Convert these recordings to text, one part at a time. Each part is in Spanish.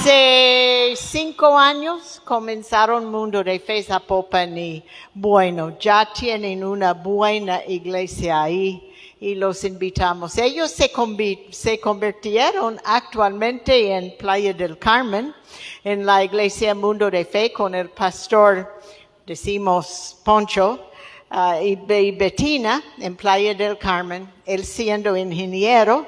Hace 5 años comenzaron Mundo de Fe Zapopan y bueno, ya tienen una buena iglesia ahí y los invitamos. Ellos se convirtieron actualmente en Playa del Carmen, en la iglesia Mundo de Fe con el pastor, decimos Poncho, y Bettina en Playa del Carmen, él siendo ingeniero,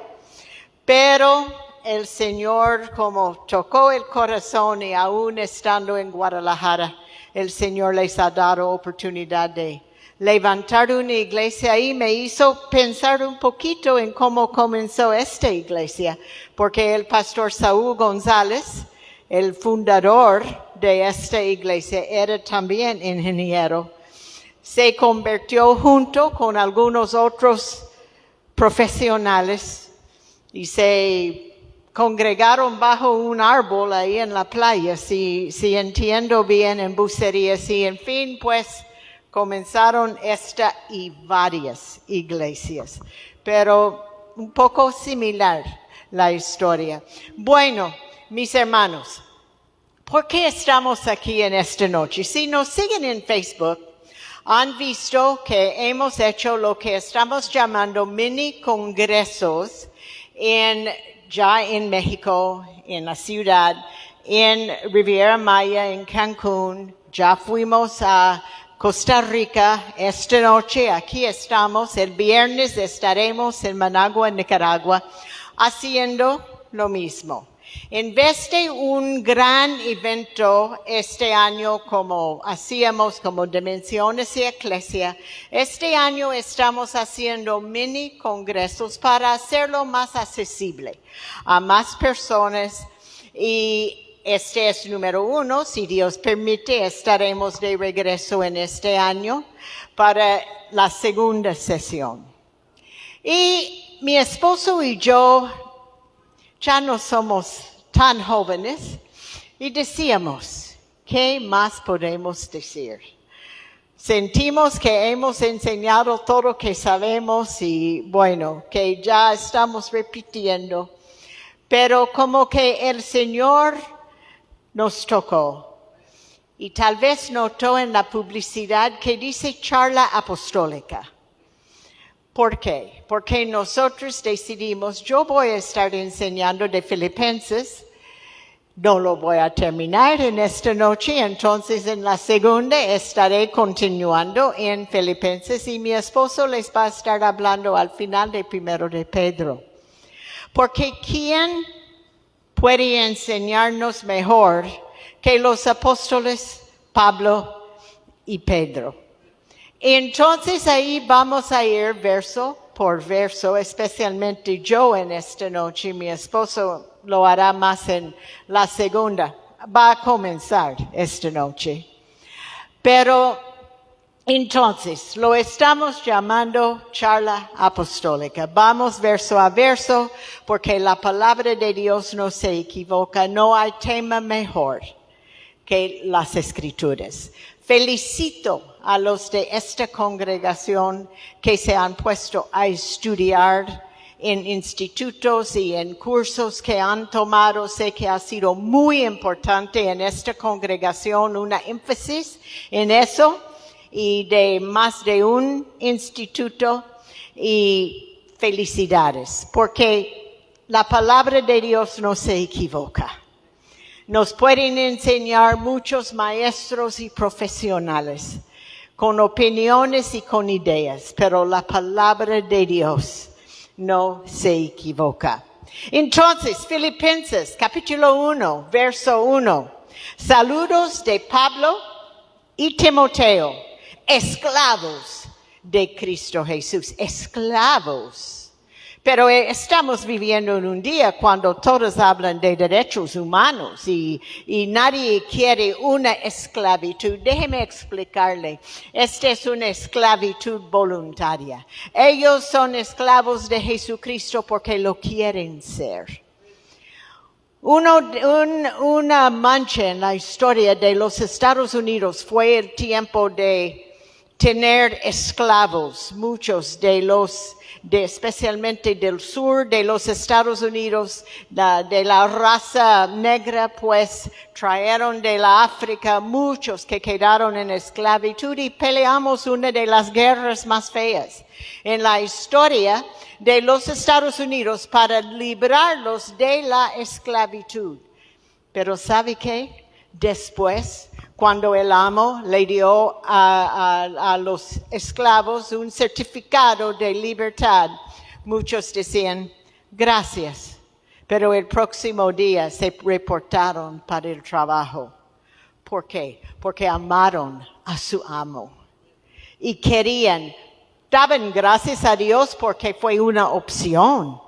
pero el Señor como tocó el corazón y aún estando en Guadalajara, el Señor les ha dado oportunidad de levantar una iglesia y me hizo pensar un poquito en cómo comenzó esta iglesia, porque el pastor Saúl González, el fundador de esta iglesia, era también ingeniero. Se convirtió junto con algunos otros profesionales y se congregaron bajo un árbol ahí en la playa, si entiendo bien, en Bucerías, y en fin, pues comenzaron esta y varias iglesias, pero un poco similar la historia. Bueno, mis hermanos, ¿por qué estamos aquí en esta noche? Si nos siguen en Facebook, han visto que hemos hecho lo que estamos llamando mini congresos ya en México, en la ciudad, en Riviera Maya, en Cancún. Ya fuimos a Costa Rica. Esta noche aquí estamos. El viernes estaremos en Managua, Nicaragua, haciendo lo mismo. En vez de un gran evento este año como hacíamos como Dimensiones y Iglesia, este año estamos haciendo mini congresos para hacerlo más accesible a más personas y este es número 1. Si Dios permite, estaremos de regreso en este año para la segunda sesión. Y mi esposo y yo ya no somos tan jóvenes y decíamos, ¿qué más podemos decir? Sentimos que hemos enseñado todo lo que sabemos y bueno, que ya estamos repitiendo, pero como que el Señor nos tocó y tal vez notó en la publicidad que dice charla apostólica. ¿Por qué? Porque nosotros decidimos, yo voy a estar enseñando de Filipenses, no lo voy a terminar en esta noche, entonces en la segunda estaré continuando en Filipenses y mi esposo les va a estar hablando al final de 1 de Pedro. Porque ¿quién puede enseñarnos mejor que los apóstoles Pablo y Pedro? Entonces ahí vamos a ir verso por verso, especialmente yo en esta noche. Mi esposo lo hará más en la segunda. Va a comenzar esta noche. Pero entonces lo estamos llamando charla apostólica. Vamos verso a verso porque la palabra de Dios no se equivoca. No hay tema mejor que las Escrituras. Felicito a los de esta congregación que se han puesto a estudiar en institutos y en cursos que han tomado. Sé que ha sido muy importante en esta congregación una énfasis en eso y de más de un instituto y felicidades porque la palabra de Dios no se equivoca. Nos pueden enseñar muchos maestros y profesionales con opiniones y con ideas, pero la palabra de Dios no se equivoca. Entonces, Filipenses, capítulo 1, verso 1. Saludos de Pablo y Timoteo, esclavos de Cristo Jesús. Esclavos. Pero estamos viviendo en un día cuando todos hablan de derechos humanos y nadie quiere una esclavitud. Déjeme explicarle. Esta es una esclavitud voluntaria. Ellos son esclavos de Jesucristo porque lo quieren ser. Una mancha en la historia de los Estados Unidos fue el tiempo de tener esclavos, muchos especialmente del sur de los Estados Unidos, de la raza negra, pues trajeron de la África muchos que quedaron en esclavitud y peleamos una de las guerras más feas en la historia de los Estados Unidos para librarlos de la esclavitud. Pero ¿sabe qué? Después, cuando el amo le dio a los esclavos un certificado de libertad, muchos decían, gracias, pero el próximo día se reportaron para el trabajo. ¿Por qué? Porque amaron a su amo y daban gracias a Dios porque fue una opción.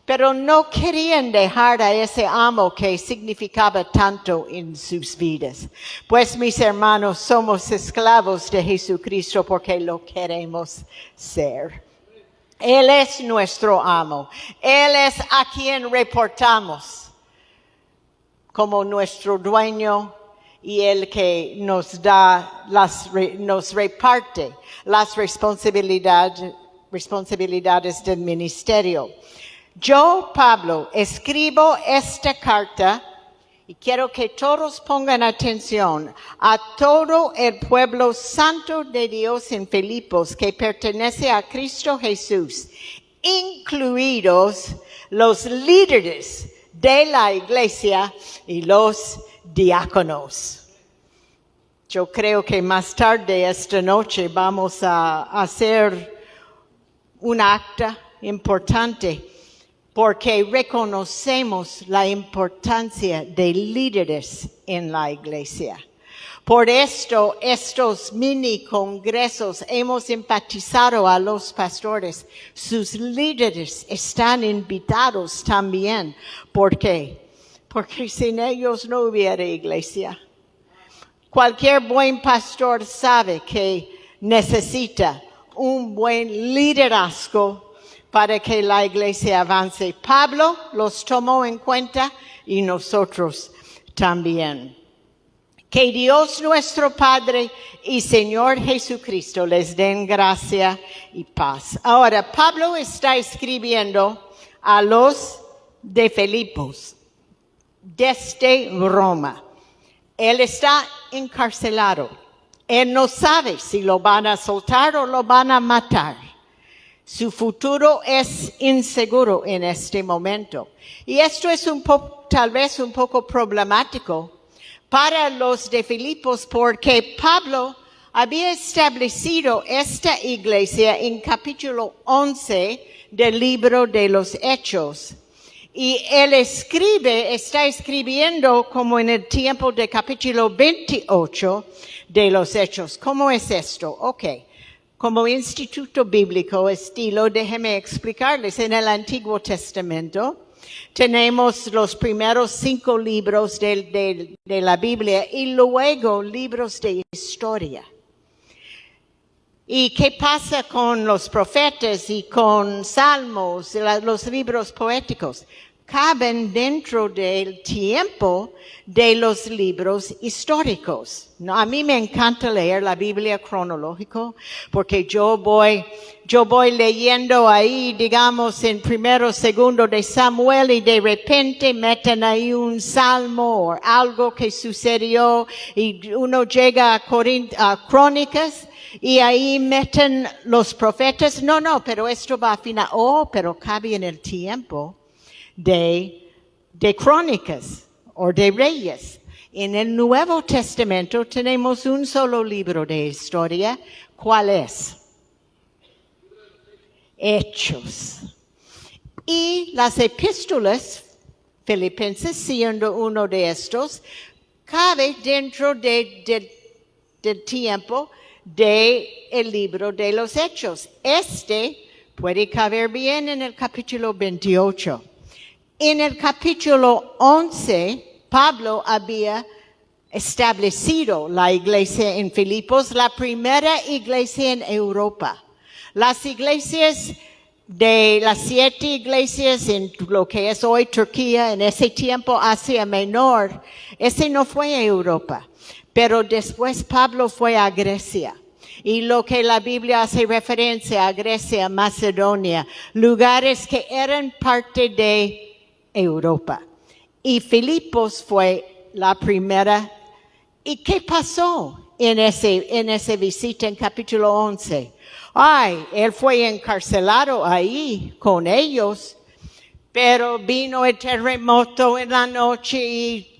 Pero no querían dejar a ese amo que significaba tanto en sus vidas. Pues mis hermanos, somos esclavos de Jesucristo porque lo queremos ser. Él es nuestro amo. Él es a quien reportamos como nuestro dueño y el que nos nos reparte las responsabilidades del ministerio. Yo, Pablo, escribo esta carta y quiero que todos pongan atención a todo el pueblo santo de Dios en Filipos que pertenece a Cristo Jesús, incluidos los líderes de la iglesia y los diáconos. Yo creo que más tarde esta noche vamos a hacer un acta importante porque reconocemos la importancia de líderes en la iglesia. Por esto, estos mini congresos hemos enfatizado a los pastores. Sus líderes están invitados también. ¿Por qué? Porque sin ellos no hubiera iglesia. Cualquier buen pastor sabe que necesita un buen liderazgo para que la iglesia avance. Pablo los tomó en cuenta y nosotros también. Que Dios nuestro Padre y Señor Jesucristo les den gracia y paz. Ahora, Pablo está escribiendo a los de Filipos desde Roma. Él está encarcelado. Él no sabe si lo van a soltar o lo van a matar. Su futuro es inseguro en este momento. Y esto es tal vez un poco problemático para los de Filipos porque Pablo había establecido esta iglesia en capítulo 11 del libro de los Hechos. Y él está escribiendo como en el tiempo de capítulo 28 de los Hechos. ¿Cómo es esto? Okay. Como instituto bíblico déjeme explicarles. En el Antiguo Testamento tenemos los primeros 5 libros de la Biblia y luego libros de historia. ¿Y qué pasa con los profetas y con salmos, los libros poéticos? Caben dentro del tiempo de los libros históricos. No, a mí me encanta leer la Biblia cronológico porque yo voy leyendo ahí, digamos, en 1, 2 de Samuel y de repente meten ahí un salmo o algo que sucedió y uno llega a Crónicas y ahí meten los profetas. No, pero esto va a final. Pero cabe en el tiempo de Crónicas o de Reyes. En el Nuevo Testamento tenemos un solo libro de historia. ¿Cuál es? Hechos. Y las epístolas filipenses, siendo uno de estos, cabe dentro del tiempo del libro de los Hechos. Puede caber bien en el capítulo 28. En el capítulo 11, Pablo había establecido la iglesia en Filipos, la primera iglesia en Europa. Las iglesias de las 7 iglesias en lo que es hoy Turquía, en ese tiempo Asia Menor, ese no fue a Europa. Pero después Pablo fue a Grecia. y lo que la Biblia hace referencia a Grecia, Macedonia, lugares que eran parte de Europa. Y Filipos fue la primera. ¿Y qué pasó en esa visita en capítulo 11? Él fue encarcelado ahí con ellos, pero vino el terremoto en la noche y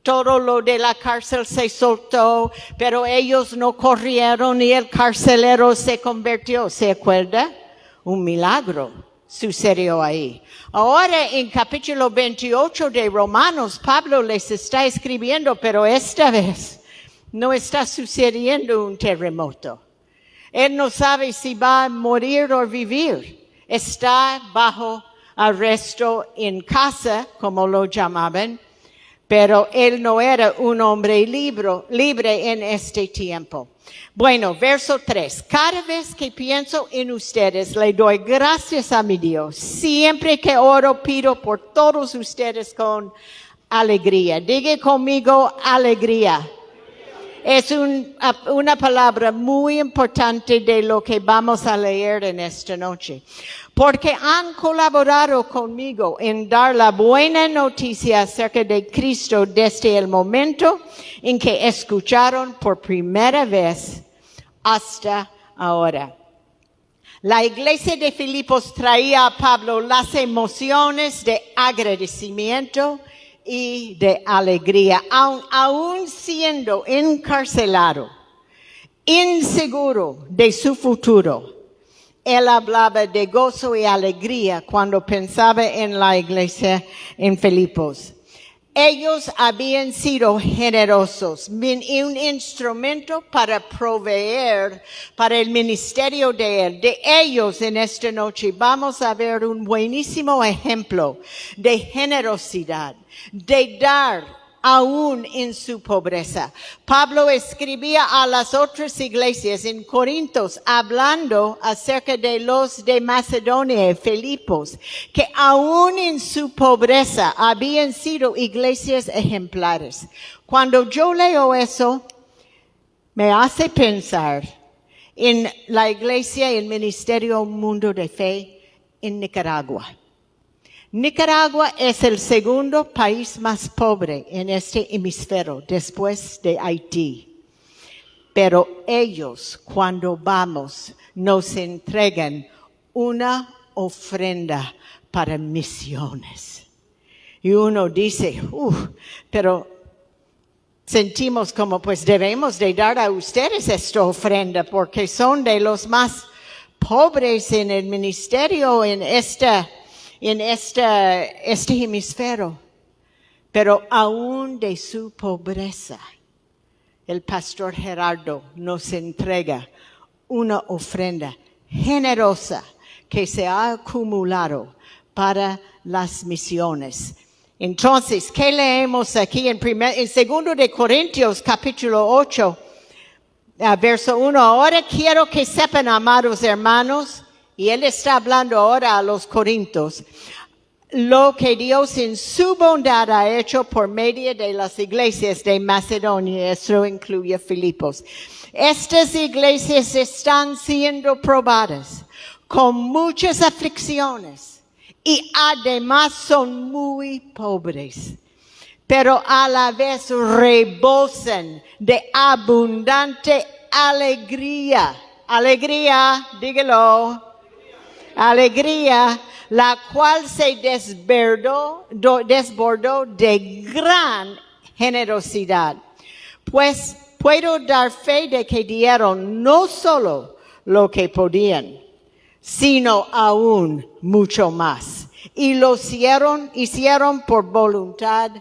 todo lo de la cárcel se soltó, pero ellos no corrieron y el carcelero se convirtió. ¿Se acuerda? Un milagro sucedió ahí. Ahora en capítulo 28 de Romanos, Pablo les está escribiendo, pero esta vez no está sucediendo un terremoto. Él no sabe si va a morir o vivir. Está bajo arresto en casa, como lo llamaban, pero él no era un hombre libre en este tiempo. Bueno, verso 3. Cada vez que pienso en ustedes, le doy gracias a mi Dios. Siempre que oro, pido por todos ustedes con alegría. Diga conmigo, alegría. Es una palabra muy importante de lo que vamos a leer en esta noche. Porque han colaborado conmigo en dar la buena noticia acerca de Cristo desde el momento en que escucharon por primera vez hasta ahora. La iglesia de Filipos traía a Pablo las emociones de agradecimiento y de alegría, aún siendo encarcelado, inseguro de su futuro. Él hablaba de gozo y alegría cuando pensaba en la iglesia en Filipos. Ellos habían sido generosos, un instrumento para proveer para el ministerio de él. De ellos en esta noche vamos a ver un buenísimo ejemplo de generosidad, de dar aún en su pobreza. Pablo escribía a las otras iglesias en Corintios hablando acerca de los de Macedonia y Filipos, que aún en su pobreza habían sido iglesias ejemplares. Cuando yo leo eso, me hace pensar en la iglesia y el ministerio Mundo de Fe en Nicaragua. Nicaragua es el segundo país más pobre en este hemisferio después de Haití. Pero ellos, cuando vamos, nos entregan una ofrenda para misiones. Y uno dice, pero sentimos como pues debemos de dar a ustedes esta ofrenda porque son de los más pobres en el ministerio en este hemisferio, pero aún de su pobreza, el pastor Gerardo nos entrega una ofrenda generosa que se ha acumulado para las misiones. Entonces, ¿qué leemos aquí en 2 de Corintios capítulo 8, verso 1? Ahora quiero que sepan, amados hermanos, y él está hablando ahora a los corintios, lo que Dios en su bondad ha hecho por medio de las iglesias de Macedonia, eso incluye Filipos. Estas iglesias están siendo probadas con muchas aflicciones y además son muy pobres, pero a la vez rebosan de abundante alegría. Alegría, dígalo. Alegría, la cual se desbordó de gran generosidad. Pues puedo dar fe de que dieron no solo lo que podían, sino aún mucho más. Y lo hicieron por voluntad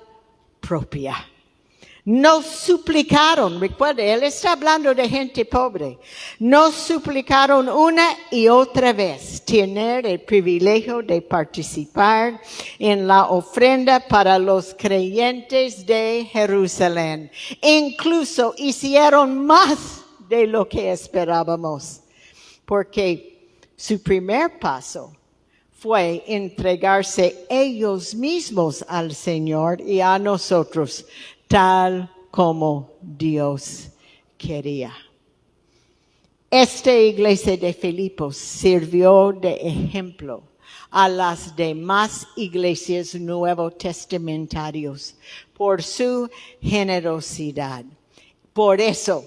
propia. Nos suplicaron, recuerde, él está hablando de gente pobre. Nos suplicaron una y otra vez tener el privilegio de participar en la ofrenda para los creyentes de Jerusalén. Incluso hicieron más de lo que esperábamos, porque su primer paso fue entregarse ellos mismos al Señor y a nosotros, tal como Dios quería. Esta iglesia de Filipos sirvió de ejemplo a las demás iglesias nuevotestamentarios por su generosidad. Por eso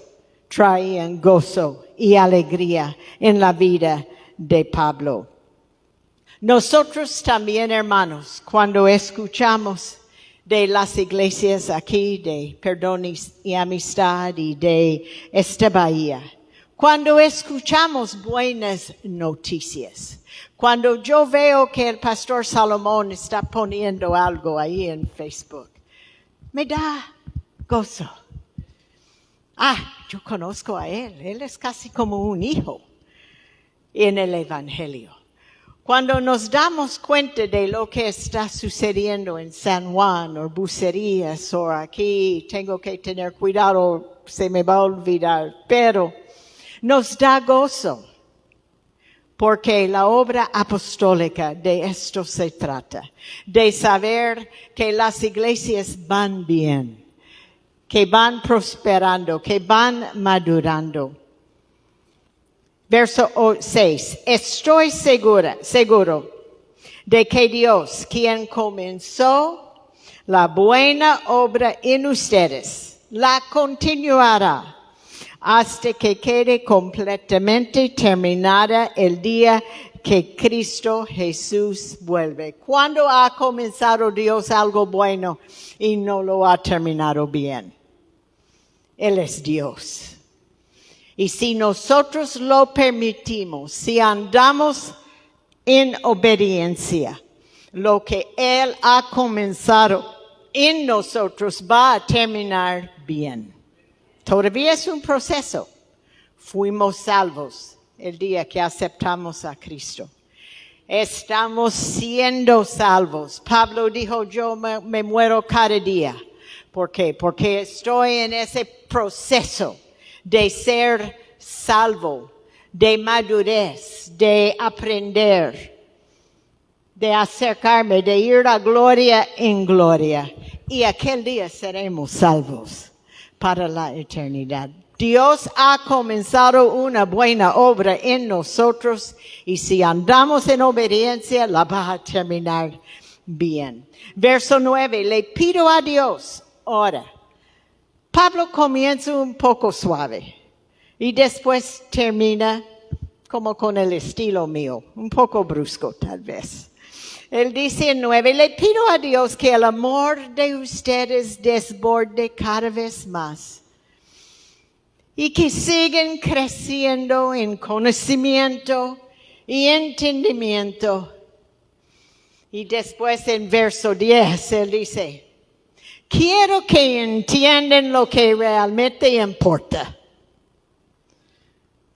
traían gozo y alegría en la vida de Pablo. Nosotros también, hermanos, cuando escuchamos de las iglesias aquí, de perdón y amistad y de esta bahía, cuando escuchamos buenas noticias, cuando yo veo que el pastor Salomón está poniendo algo ahí en Facebook, me da gozo. Yo conozco a él es casi como un hijo en el Evangelio. Cuando nos damos cuenta de lo que está sucediendo en San Juan o Bucerías o aquí, tengo que tener cuidado, se me va a olvidar, pero nos da gozo, porque la obra apostólica de esto se trata, de saber que las iglesias van bien, que van prosperando, que van madurando. Verso 6. Estoy seguro de que Dios, quien comenzó la buena obra en ustedes, la continuará hasta que quede completamente terminada el día que Cristo Jesús vuelve. ¿Cuándo ha comenzado Dios algo bueno y no lo ha terminado bien? Él es Dios. Y si nosotros lo permitimos, si andamos en obediencia, lo que Él ha comenzado en nosotros va a terminar bien. Todavía es un proceso. Fuimos salvos el día que aceptamos a Cristo. Estamos siendo salvos. Pablo dijo, yo me muero cada día. ¿Por qué? Porque estoy en ese proceso de ser salvo, de madurez, de aprender, de acercarme, de ir a gloria en gloria. Y aquel día seremos salvos para la eternidad. Dios ha comenzado una buena obra en nosotros y si andamos en obediencia, la va a terminar bien. Verso 9, le pido a Dios, ahora. Pablo comienza un poco suave y después termina como con el estilo mío, un poco brusco tal vez. Él dice en 9, le pido a Dios que el amor de ustedes desborde cada vez más y que sigan creciendo en conocimiento y entendimiento. Y después en verso 10, él dice, quiero que entiendan lo que realmente importa.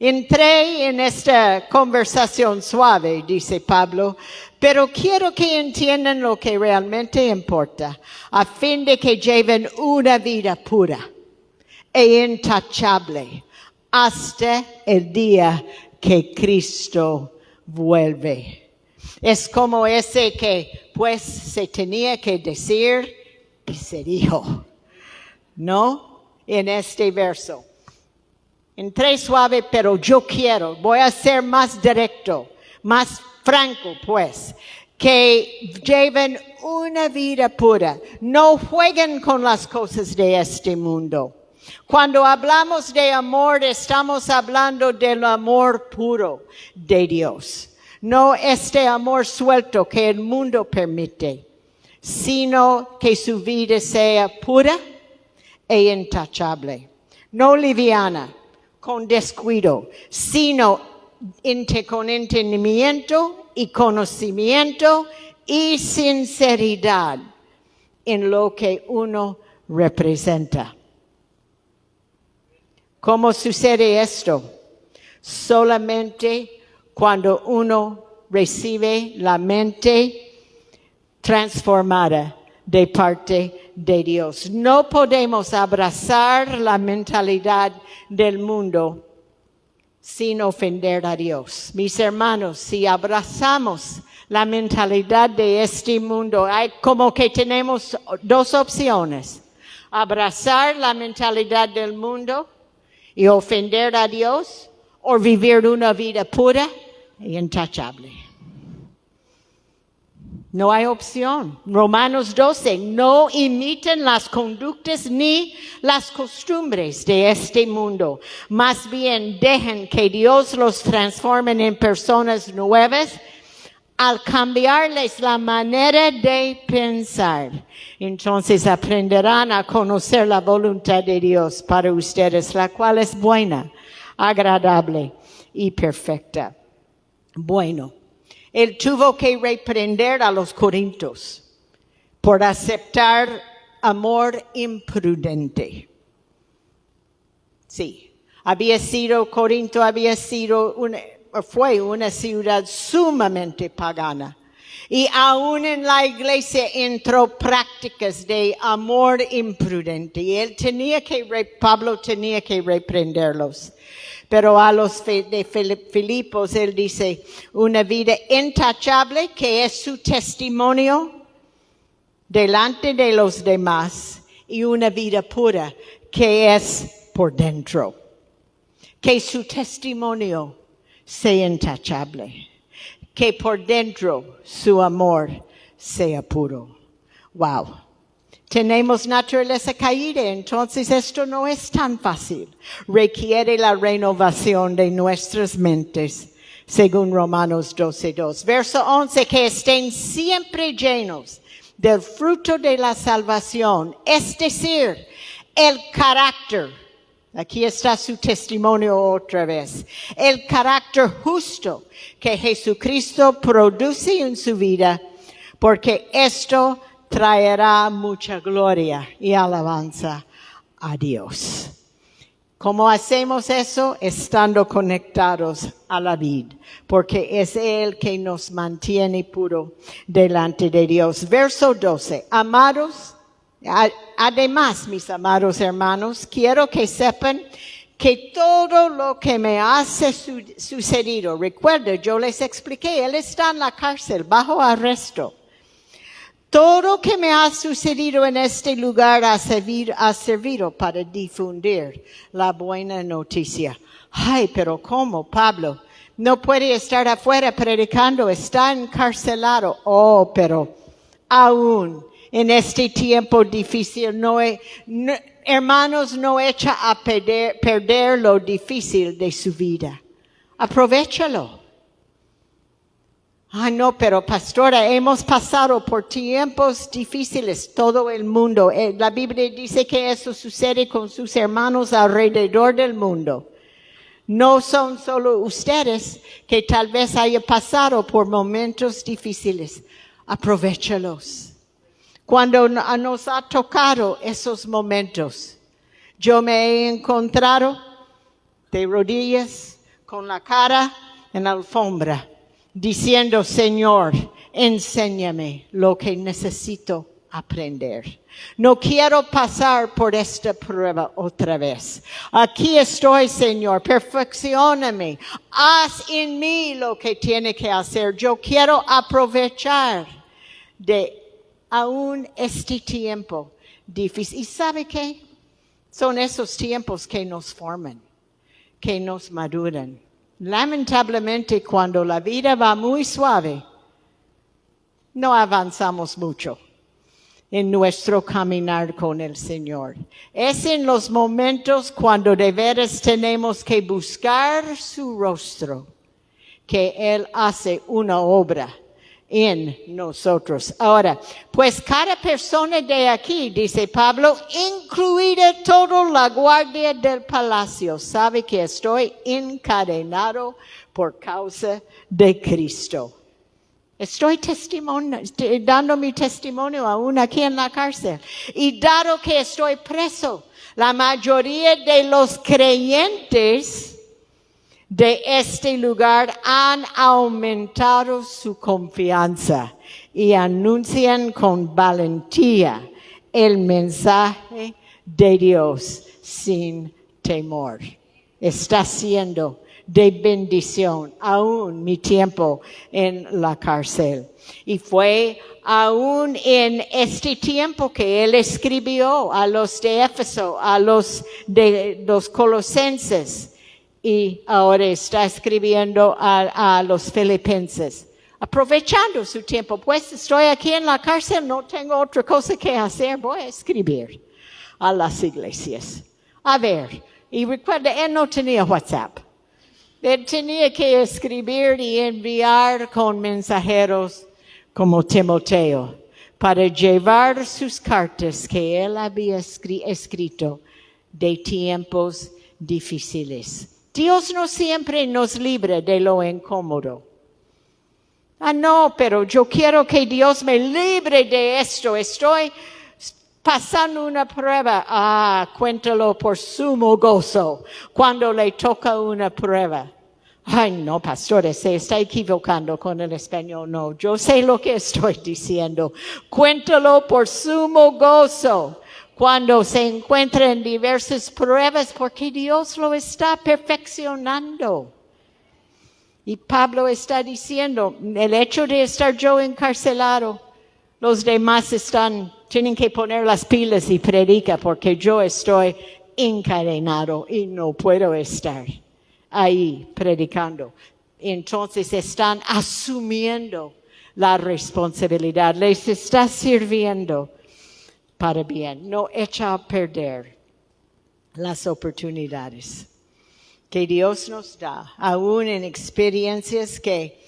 Entré en esta conversación suave, dice Pablo, pero quiero que entiendan lo que realmente importa, a fin de que lleven una vida pura e intachable hasta el día que Cristo vuelve. Es como ese que pues se tenía que decir y se dijo, ¿no? En este verso. Entré suave, pero yo voy a ser más directo, más franco, pues, que lleven una vida pura. No jueguen con las cosas de este mundo. Cuando hablamos de amor, estamos hablando del amor puro de Dios. No este amor suelto que el mundo permite, sino que su vida sea pura e intachable. No liviana, con descuido, sino con entendimiento y conocimiento y sinceridad en lo que uno representa. ¿Cómo sucede esto? Solamente cuando uno recibe la mente transformada de parte de Dios. No podemos abrazar la mentalidad del mundo sin ofender a Dios. Mis hermanos, si abrazamos la mentalidad de este mundo, hay como que tenemos dos opciones. Abrazar la mentalidad del mundo y ofender a Dios, o vivir una vida pura e intachable. No hay opción. Romanos 12, no imiten las conductas ni las costumbres de este mundo. Más bien dejen que Dios los transforme en personas nuevas al cambiarles la manera de pensar. Entonces aprenderán a conocer la voluntad de Dios para ustedes, la cual es buena, agradable y perfecta. Bueno. Él tuvo que reprender a los corintios por aceptar amor imprudente. Sí, Corinto fue una ciudad sumamente pagana. Y aún en la iglesia entró prácticas de amor imprudente. Y Pablo tenía que reprenderlos. Pero a los de Filipos, él dice, una vida intachable que es su testimonio delante de los demás y una vida pura que es por dentro. Que su testimonio sea intachable. Que por dentro su amor sea puro. Wow. Tenemos naturaleza caída, entonces esto no es tan fácil. Requiere la renovación de nuestras mentes, según Romanos 12:2. Verso 11, que estén siempre llenos del fruto de la salvación, es decir, el carácter. Aquí está su testimonio otra vez. El carácter justo que Jesucristo produce en su vida, porque esto traerá mucha gloria y alabanza a Dios. ¿Cómo hacemos eso? Estando conectados a la vid, porque es Él que nos mantiene puro delante de Dios. Verso 12. Amados, además, mis amados hermanos, quiero que sepan que todo lo que me ha sucedido, recuerda, yo les expliqué, Él está en la cárcel, bajo arresto. Todo que me ha sucedido en este lugar ha servido para difundir la buena noticia. Ay, pero ¿cómo, Pablo? No puede estar afuera predicando, está encarcelado. Oh, pero aún en este tiempo difícil, hermanos, no echa a perder lo difícil de su vida. Aprovéchalo. No, pero pastora, hemos pasado por tiempos difíciles, todo el mundo. La Biblia dice que eso sucede con sus hermanos alrededor del mundo. No son solo ustedes que tal vez hayan pasado por momentos difíciles. Aprovéchalos. Cuando nos ha tocado esos momentos, yo me he encontrado de rodillas, con la cara en la alfombra, diciendo, Señor, enséñame lo que necesito aprender. No quiero pasar por esta prueba otra vez. Aquí estoy, Señor, perfeccióname. Haz en mí lo que tiene que hacer. Yo quiero aprovechar de aún este tiempo difícil. ¿Y sabe qué? Son esos tiempos que nos forman, que nos maduran. Lamentablemente, cuando la vida va muy suave, no avanzamos mucho en nuestro caminar con el Señor. Es en los momentos cuando de veras tenemos que buscar su rostro, que Él hace una obra en nosotros. Ahora, pues cada persona de aquí, dice Pablo, incluida toda la guardia del palacio, sabe que estoy encadenado por causa de Cristo. Estoy dando mi testimonio aún aquí en la cárcel. Y dado que estoy preso, la mayoría de los creyentes de este lugar han aumentado su confianza y anuncian con valentía el mensaje de Dios sin temor. Está siendo de bendición aún mi tiempo en la cárcel. Y fue aún en este tiempo que él escribió a los de Éfeso, a los de los Colosenses, y ahora está escribiendo a los filipenses, aprovechando su tiempo. Pues estoy aquí en la cárcel, no tengo otra cosa que hacer, voy a escribir a las iglesias. A ver, y recuerda, él no tenía WhatsApp. Él tenía que escribir y enviar con mensajeros como Timoteo para llevar sus cartas que él había escrito de tiempos difíciles. Dios no siempre nos libra de lo incómodo. No, pero yo quiero que Dios me libre de esto. Estoy pasando una prueba. Cuéntalo por sumo gozo cuando le toca una prueba. Ay, no, pastores, se está equivocando con el español. No, yo sé lo que estoy diciendo. Cuéntalo por sumo gozo cuando se encuentra en diversas pruebas, porque Dios lo está perfeccionando. Y Pablo está diciendo, el hecho de estar yo encarcelado, los demás tienen que poner las pilas y predica, porque yo estoy encadenado y no puedo estar ahí predicando. Entonces están asumiendo la responsabilidad, les está sirviendo para bien, no echa a perder las oportunidades que Dios nos da, aún en experiencias que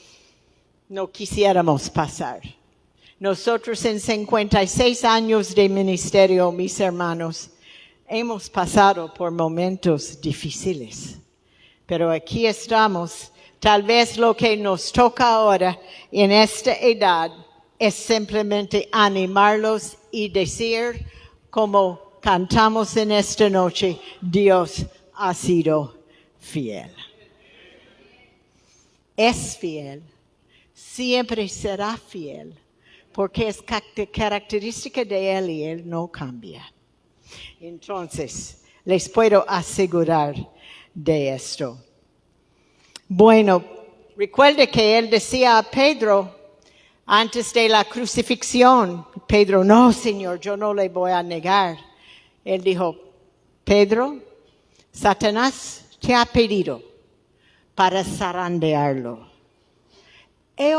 no quisiéramos pasar. Nosotros en 56 años de ministerio, mis hermanos, hemos pasado por momentos difíciles. Pero aquí estamos. Tal vez lo que nos toca ahora en esta edad es simplemente animarlos y decir, como cantamos en esta noche, Dios ha sido fiel. Es fiel. Siempre será fiel. Porque es característica de Él y Él no cambia. Entonces, les puedo asegurar de esto. Bueno, recuerde que Él decía a Pedro, antes de la crucifixión, Pedro, no, Señor, yo no le voy a negar. Él dijo, Pedro, Satanás te ha pedido para zarandearlo. He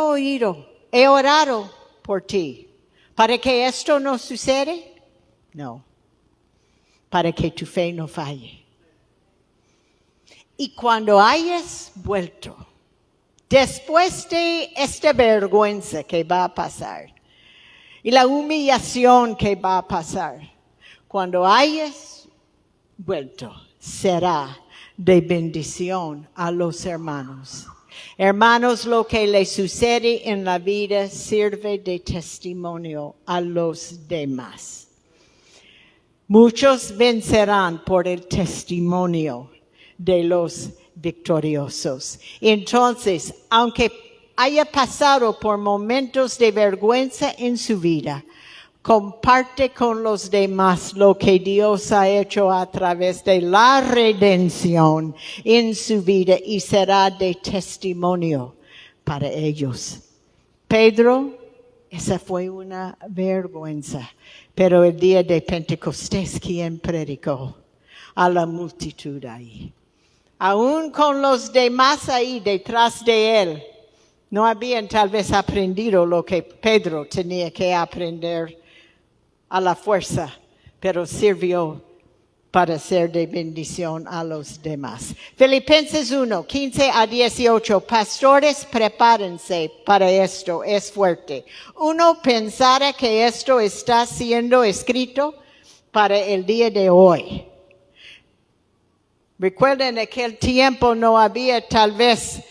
orado por ti. ¿Para que esto no sucede? No. Para que tu fe no falle. Y cuando hayas vuelto, después de esta vergüenza que va a pasar y la humillación que va a pasar, cuando hayas vuelto, será de bendición a los hermanos. Hermanos, lo que les sucede en la vida sirve de testimonio a los demás. Muchos vencerán por el testimonio de los victoriosos. Entonces, aunque haya pasado por momentos de vergüenza en su vida, comparte con los demás lo que Dios ha hecho a través de la redención en su vida y será de testimonio para ellos. Pedro, esa fue una vergüenza, pero el día de Pentecostés, ¿quién predicó a la multitud ahí? Aún con los demás ahí detrás de él, no habían tal vez aprendido lo que Pedro tenía que aprender a la fuerza, pero sirvió para ser de bendición a los demás. Filipenses 1, 15 a 18. Pastores, prepárense para esto, es fuerte. Uno pensara que esto está siendo escrito para el día de hoy. Recuerden, en aquel tiempo no había tal vez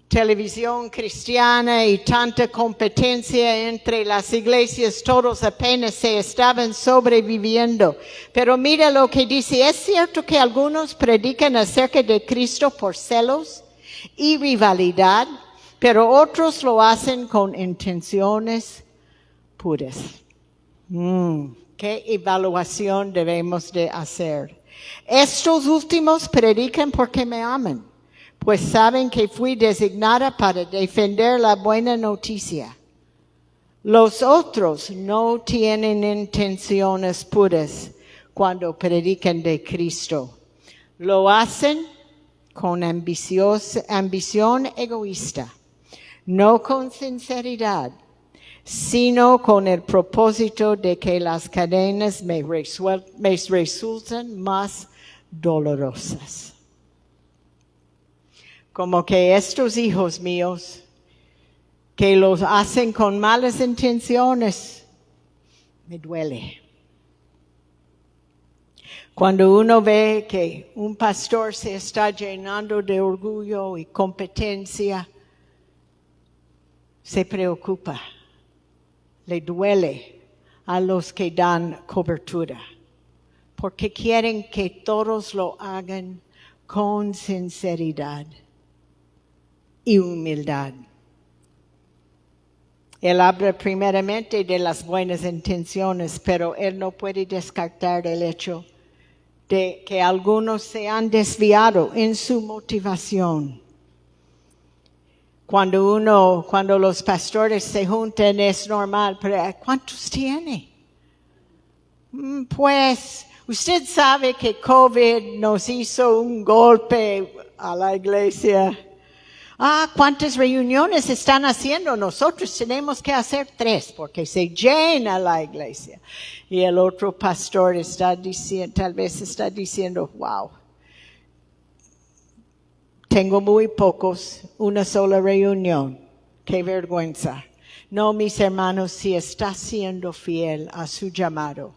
televisión cristiana y tanta competencia entre las iglesias, todos apenas se estaban sobreviviendo. Pero mira lo que dice, es cierto que algunos predican acerca de Cristo por celos y rivalidad, pero otros lo hacen con intenciones puras. ¿Qué evaluación debemos de hacer? Estos últimos predican porque me aman, pues saben que fui designada para defender la buena noticia. Los otros no tienen intenciones puras cuando predican de Cristo. Lo hacen con ambición egoísta, no con sinceridad, sino con el propósito de que las cadenas me resulten más dolorosas. Como que estos hijos míos, que los hacen con malas intenciones, me duele. Cuando uno ve que un pastor se está llenando de orgullo y competencia, se preocupa, le duele a los que dan cobertura, porque quieren que todos lo hagan con sinceridad y humildad. Él habla primeramente de las buenas intenciones, pero él no puede descartar el hecho de que algunos se han desviado en su motivación. Cuando los pastores se juntan es normal, pero ¿cuántos tiene? Pues usted sabe que COVID nos hizo un golpe a la iglesia. ¿Cuántas reuniones están haciendo? Nosotros tenemos que hacer 3 porque se llena la iglesia. Y el otro pastor tal vez está diciendo, wow, tengo muy pocos, una sola reunión. Qué vergüenza. No, mis hermanos, si está siendo fiel a su llamado,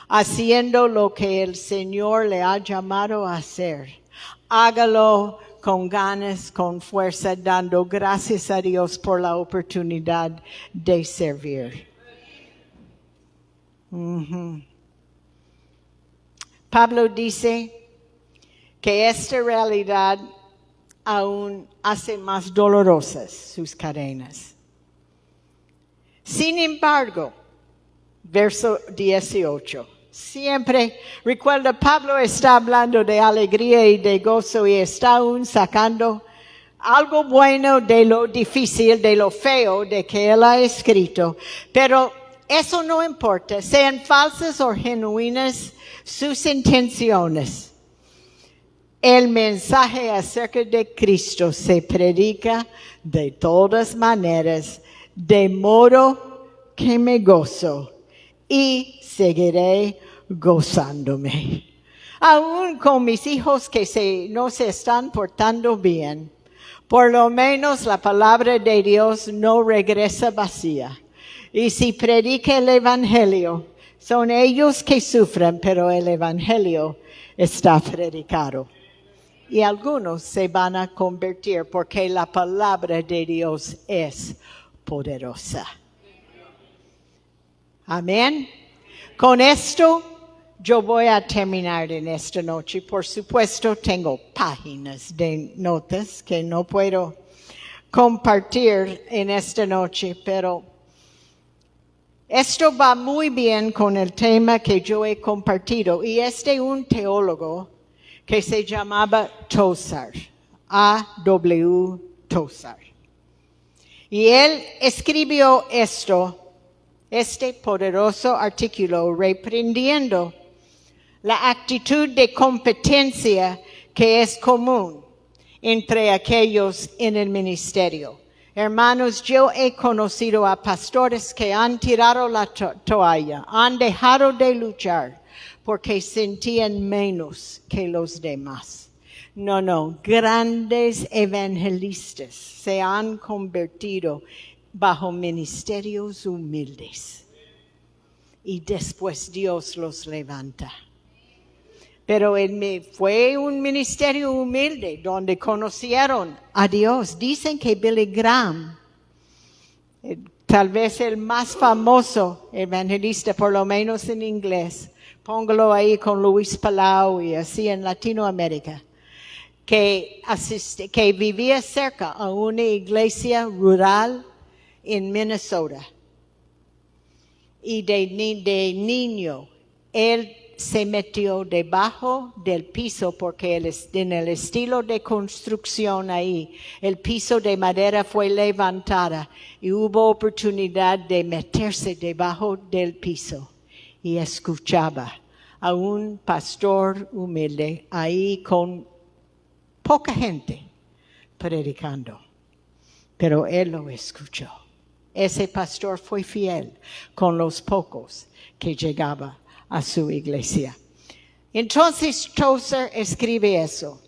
haciendo lo que el Señor le ha llamado a hacer, hágalo con ganas, con fuerza, dando gracias a Dios por la oportunidad de servir. Pablo dice que esta realidad aún hace más dolorosas sus cadenas. Sin embargo, verso 18. Siempre, recuerda, Pablo está hablando de alegría y de gozo y está aún sacando algo bueno de lo difícil, de lo feo de que él ha escrito. Pero eso no importa, sean falsas o genuinas sus intenciones. El mensaje acerca de Cristo se predica de todas maneras, de modo que me gozo y seguiré gozándome. Aún con mis hijos que no se están portando bien, por lo menos la palabra de Dios no regresa vacía. Y si predica el evangelio, son ellos que sufren, pero el evangelio está predicado. Y algunos se van a convertir porque la palabra de Dios es poderosa. Amén. Con esto yo voy a terminar en esta noche. Por supuesto, tengo páginas de notas que no puedo compartir en esta noche, pero esto va muy bien con el tema que yo he compartido. Y es de un teólogo que se llamaba Tozer, A.W. Tozer. Y él escribió este poderoso artículo reprendiendo la actitud de competencia que es común entre aquellos en el ministerio. Hermanos, yo he conocido a pastores que han tirado la toalla, han dejado de luchar porque sentían menos que los demás. No, grandes evangelistas se han convertido bajo ministerios humildes. Y después Dios los levanta. Pero fue un ministerio humilde donde conocieron a Dios. Dicen que Billy Graham, tal vez el más famoso evangelista, por lo menos en inglés, póngalo ahí con Luis Palau y así en Latinoamérica, que vivía cerca a una iglesia rural en Minnesota. Y de niño, él se metió debajo del piso porque en el estilo de construcción ahí, el piso de madera fue levantada y hubo oportunidad de meterse debajo del piso y escuchaba a un pastor humilde ahí con poca gente predicando. Pero él lo escuchó. Ese pastor fue fiel con los pocos que llegaba a su iglesia. Entonces Tozer escribe eso.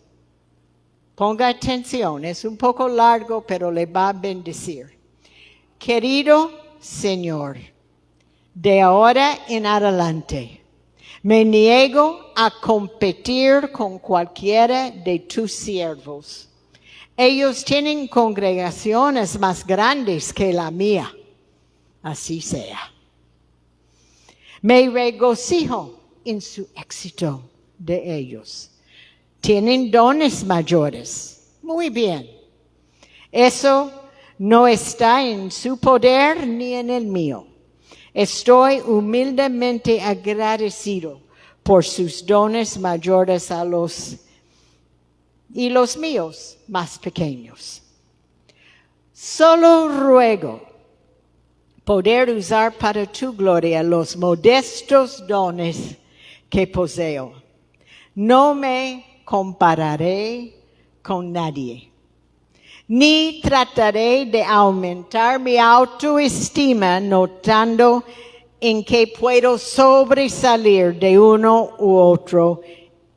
Ponga atención, es un poco largo, pero le va a bendecir. Querido Señor, de ahora en adelante, me niego a competir con cualquiera de tus siervos. Ellos tienen congregaciones más grandes que la mía. Así sea. Me regocijo en su éxito de ellos. Tienen dones mayores. Muy bien. Eso no está en su poder ni en el mío. Estoy humildemente agradecido por sus dones mayores a los míos más pequeños. Solo ruego poder usar para tu gloria los modestos dones que poseo. No me compararé con nadie, ni trataré de aumentar mi autoestima notando en que puedo sobresalir de uno u otro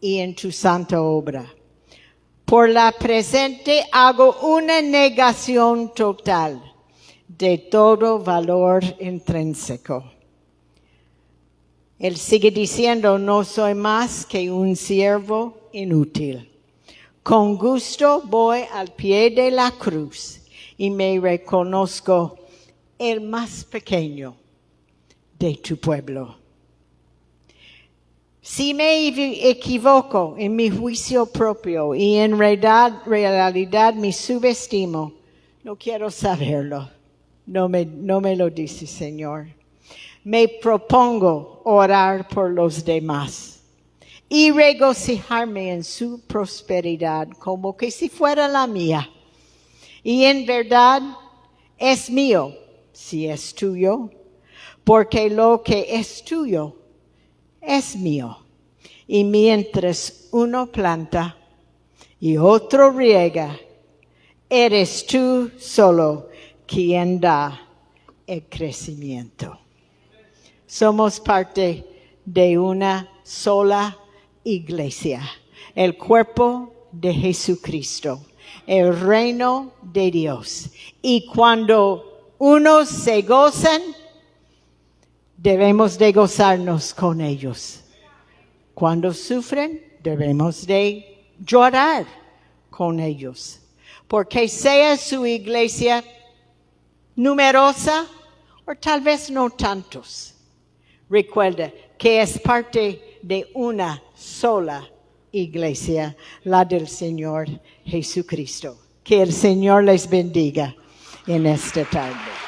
y en tu santa obra. Por la presente hago una negación total de todo valor intrínseco. Él sigue diciendo, no soy más que un siervo inútil. Con gusto voy al pie de la cruz y me reconozco el más pequeño de tu pueblo. Si me equivoco en mi juicio propio y en realidad me subestimo, no quiero saberlo. No me lo dice, Señor. Me propongo orar por los demás y regocijarme en su prosperidad como que si fuera la mía. Y en verdad es mío si es tuyo, porque lo que es tuyo es mío. Y mientras uno planta y otro riega, eres tú solo quien da el crecimiento. Somos parte de una sola iglesia, el cuerpo de Jesucristo, el reino de Dios. Y cuando unos se gozan, debemos de gozarnos con ellos. Cuando sufren, debemos de llorar con ellos. Porque sea su iglesia numerosa o tal vez no tantos. Recuerda que es parte de una sola iglesia, la del Señor Jesucristo. Que el Señor les bendiga en esta tarde.